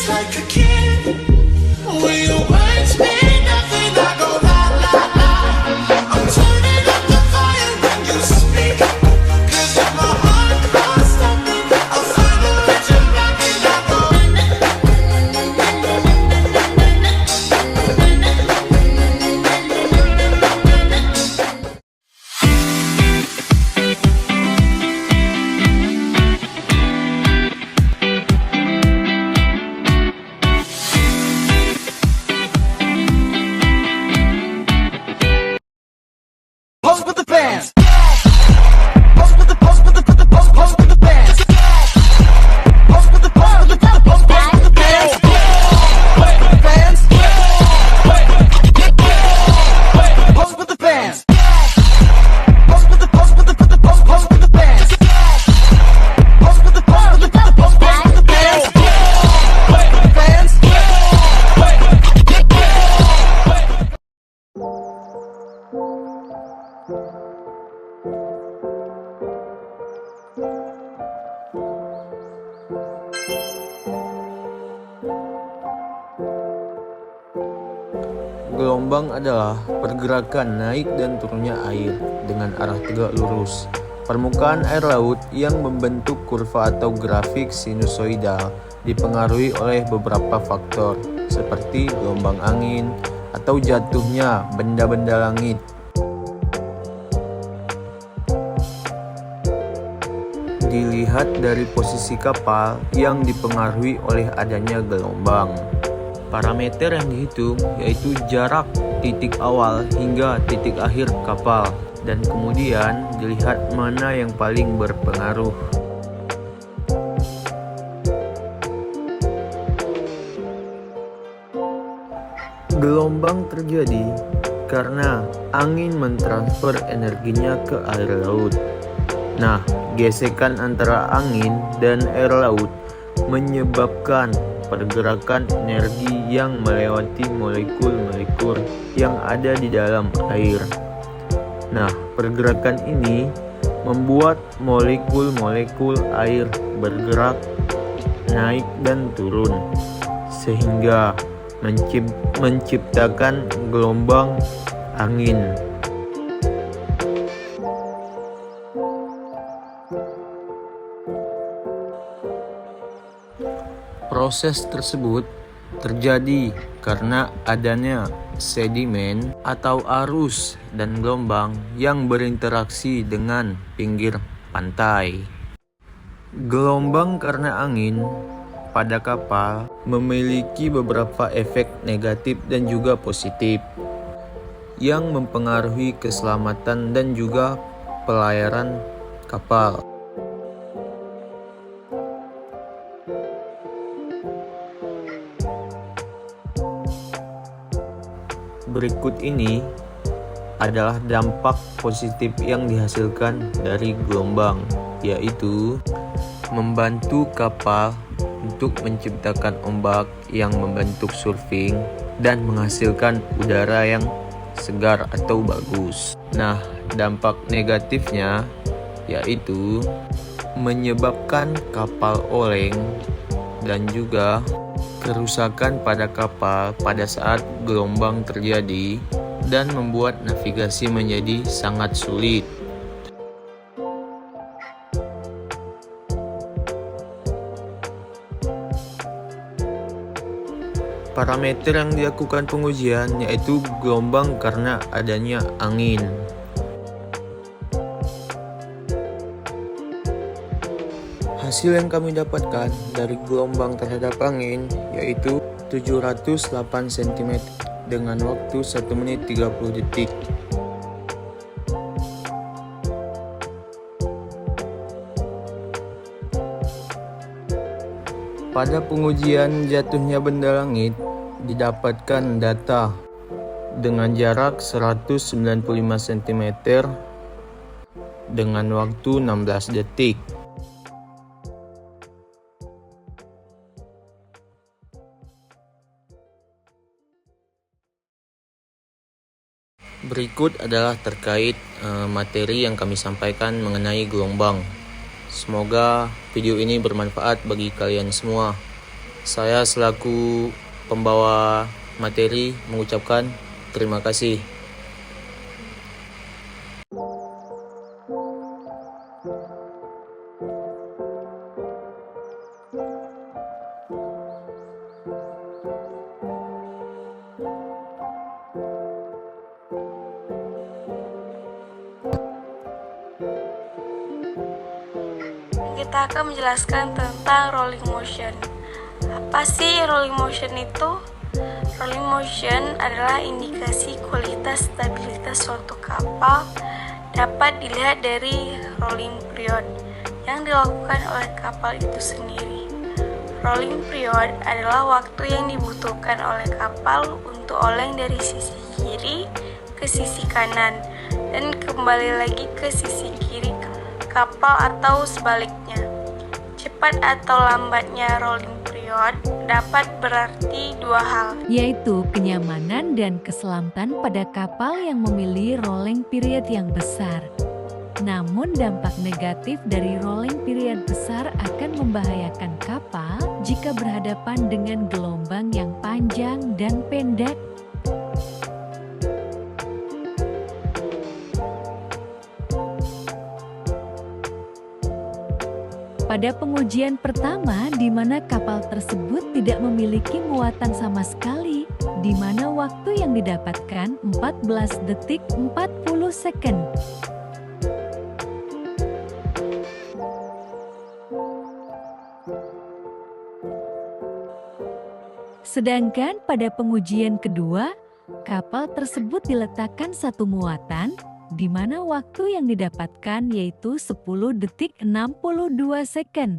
just like a kid. When your words mean nothing, I go la la la. I'm turning up the fire when you speak. 'Cause if my heart can't stop it, I'll find a rhythm rock and I go. Pose with the fans. Pose with the pose with the pose with the fans. Pose with the pose with the pose with the fans. Fans. Pose with the fans. Pose with the pose with the pose with the fans. Pose with the pose with the pose with the fans. Fans. Gelombang adalah pergerakan naik dan turunnya air dengan arah tegak lurus. Permukaan air laut yang membentuk kurva atau grafik sinusoidal dipengaruhi oleh beberapa faktor seperti gelombang angin atau jatuhnya benda-benda langit. Dilihat dari posisi kapal yang dipengaruhi oleh adanya gelombang. Parameter yang dihitung yaitu jarak titik awal hingga titik akhir kapal, dan kemudian dilihat mana yang paling berpengaruh. Gelombang terjadi karena angin mentransfer energinya ke air laut. Nah, gesekan antara angin dan air laut menyebabkan pergerakan energi yang melewati molekul-molekul yang ada di dalam air. Nah, pergerakan ini membuat molekul-molekul air bergerak naik dan turun, sehingga menciptakan gelombang angin. Proses tersebut terjadi karena adanya sedimen atau arus dan gelombang yang berinteraksi dengan pinggir pantai. Gelombang karena angin pada kapal memiliki beberapa efek negatif dan juga positif yang mempengaruhi keselamatan dan juga pelayaran kapal. Berikut ini adalah dampak positif yang dihasilkan dari gelombang, yaitu membantu kapal untuk menciptakan ombak yang membentuk surfing dan menghasilkan udara yang segar atau bagus. Nah, dampak negatifnya yaitu menyebabkan kapal oleng dan juga kerusakan pada kapal pada saat gelombang terjadi dan membuat navigasi menjadi sangat sulit. Parameter yang dilakukan pengujian yaitu gelombang karena adanya angin. Hasil yang kami dapatkan dari gelombang terhadap angin yaitu 708 cm dengan waktu 1 menit 30 detik. Pada pengujian jatuhnya benda langit didapatkan data dengan jarak 195 cm dengan waktu 16 detik. Berikut adalah terkait materi yang kami sampaikan mengenai gelombang. Semoga video ini bermanfaat bagi kalian semua. Saya selaku pembawa materi mengucapkan terima kasih. Kita akan menjelaskan tentang rolling motion. Apa sih rolling motion itu? Rolling motion adalah indikasi kualitas stabilitas suatu kapal dapat dilihat dari rolling period yang dilakukan oleh kapal itu sendiri. Rolling period adalah waktu yang dibutuhkan oleh kapal untuk oleng dari sisi kiri ke sisi kanan dan kembali lagi ke sisi kiri kapal atau sebaliknya. Cepat atau lambatnya rolling period dapat berarti dua hal, yaitu kenyamanan dan keselamatan pada kapal yang memilih rolling period yang besar. Namun dampak negatif dari rolling period besar akan membahayakan kapal jika berhadapan dengan gelombang yang panjang dan pendek. Pada pengujian pertama, di mana kapal tersebut tidak memiliki muatan sama sekali, di mana waktu yang didapatkan 14 detik 40 second. Sedangkan pada pengujian kedua, kapal tersebut diletakkan satu muatan, di mana waktu yang didapatkan yaitu 10 detik 62 second.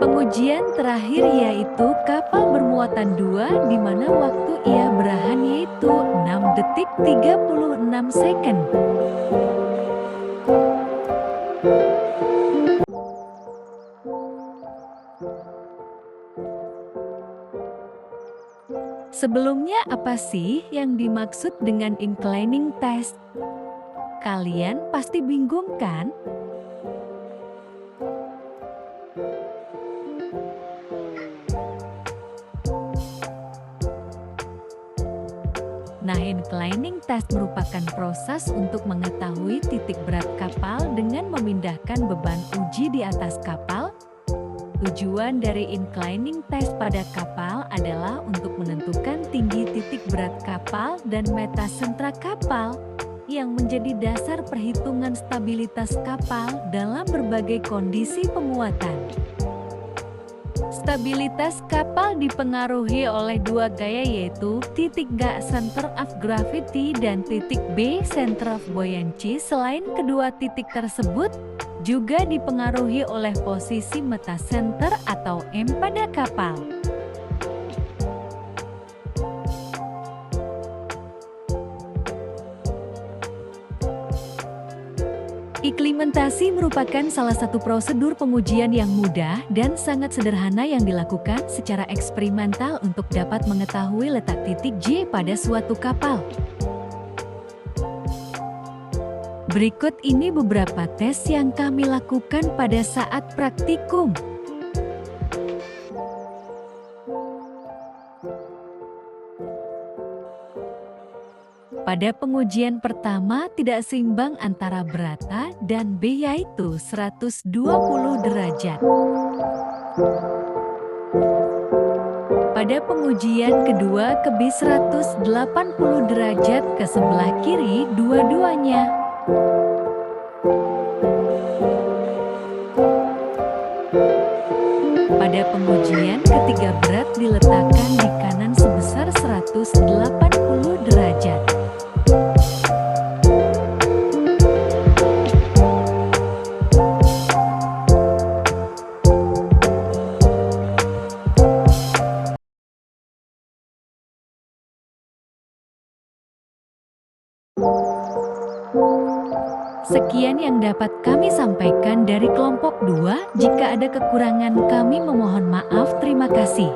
Pengujian terakhir yaitu kapal bermuatan 2 di mana waktu ia berahan yaitu 6 detik 36 second. Sebelumnya apa sih yang dimaksud dengan inclining test? Kalian pasti bingung kan? Nah, inclining test merupakan proses untuk mengetahui titik berat kapal dengan memindahkan beban uji di atas kapal. Tujuan dari inclining test pada kapal adalah untuk menentukan tinggi titik berat kapal dan metasentra kapal, yang menjadi dasar perhitungan stabilitas kapal dalam berbagai kondisi pemuatan. Stabilitas kapal dipengaruhi oleh dua gaya yaitu titik G center of gravity dan titik B center of buoyancy. Selain kedua titik tersebut, juga dipengaruhi oleh posisi metacenter atau M pada kapal. Iklimentasi merupakan salah satu prosedur pengujian yang mudah dan sangat sederhana yang dilakukan secara eksperimental untuk dapat mengetahui letak titik J pada suatu kapal. Berikut ini beberapa tes yang kami lakukan pada saat praktikum. Pada pengujian pertama tidak seimbang antara berat A dan B yaitu 120 derajat. Pada pengujian kedua ke B 180 derajat ke sebelah kiri dua-duanya. Pada pengujian ketiga berat diletakkan di kanan sebesar 180 derajat. Sekian yang dapat kami sampaikan dari kelompok 2. Jika ada kekurangan kami memohon maaf. Terima kasih.